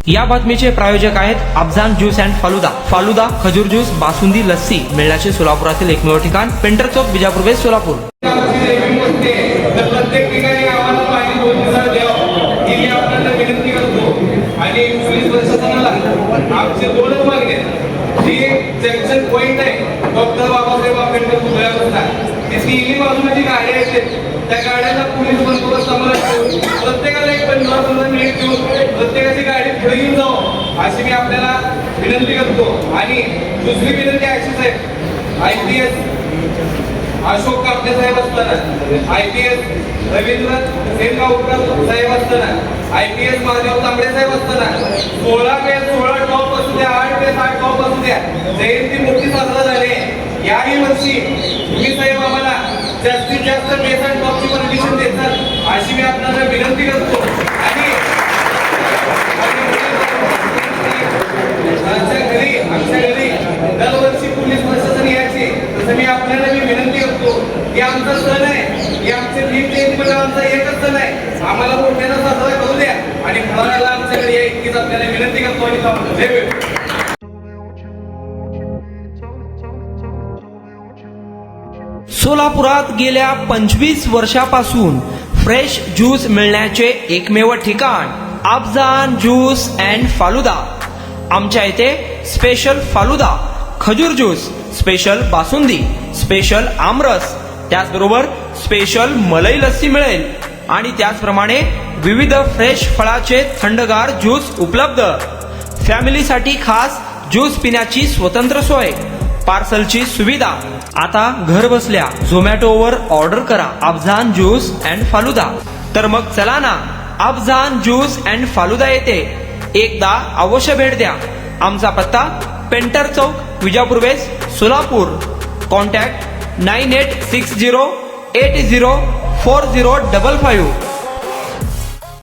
या बातमीचे प्रायोजक आहेत अफजान ज्यूस अँड फालुदा. फालुदा, खजूर ज्यूस, बासुंदी, लस्सी मिळण्याचे सोलापुरातील एकमेव ठिकाण पेंटर चौक, बिजापूर वेस्ट, सोलापूर. प्रत्येक ठिकाणी आम्हाला पाणी 2 दिवसात द्यावं ही मी आपल्याला विनंती करतो. आणि पोलीस प्रशासनाला आमचे 2च मागणी आहेत. जी जंक्शन पॉइंट आहे डॉक्टर बाबासाहेब आंबेडकर पुतळ्यापासून ती तिन्ही बाजूला जी गाड्या आहेत त्या गाड्यांना पोलीस बंदोबस्त आम्हाला ठेवून प्रत्येकाला एक 15-15 मिनिट देऊन प्रत्येकाची गाडी पुढे घेऊन जावं अशी मी आपल्याला विनंती करतो. आणि दुसरी विनंती अशीच आहे, IPS अशोक कापडे साहेब असताना, IPS रवींद्र सेनगावकर साहेब असताना, IPS महादेव तांबडे साहेब असताना 16 पे 16 टॉप असू द्या, 8 पे 8 टॉप असू द्या, जयंती मोठी साजरा झाली. याही वर्षी तुम्ही साहेब आम्हाला जास्तीत जास्त बेस अँड टॉपची परमिशन देतात अशी मी आपल्याला विनंती करतो. आणि आमच्या घरी दरवर्षी पोलीस प्रशासन यायचे, तसं मी आपल्याला मी विनंती करतो की आमचा सण आहे, की आमचे भीम जयंती आमचा एकच सण आहे, आम्हाला मोठ्यानं साजरा करू द्या आणि फराळाला आमच्याकडे या इतकीच आपल्याला विनंती करतो. आणि जय भीम. सोलापुरात गेल्या 25 वर्षापासून फ्रेश ज्यूस मिळण्याचे एकमेव ठिकाण अफजान ज्यूस अँड फालुदा. आमच्या इथे स्पेशल फालुदा, खजूर ज्यूस, स्पेशल बासुंदी, स्पेशल आमरस, त्याचबरोबर स्पेशल मलाई लस्सी मिळेल. आणि त्याचप्रमाणे विविध फ्रेश फळाचे थंडगार ज्यूस उपलब्ध. फॅमिलीसाठी खास ज्यूस पिण्याची स्वतंत्र सोय, पार्सलची सुविधा. आता घर बसल्या झोमॅटोवर ऑर्डर करा अफजान ज्यूस अँड फालुदा. तर मग चला ना अफजान ज्यूस अँड फालुदा येथे एकदा अवश्य भेट द्या. आमचा पत्ता पेंटर चौक, विजापूर वेस्ट, सोलापूर. कॉन्टॅक्ट 9860804055.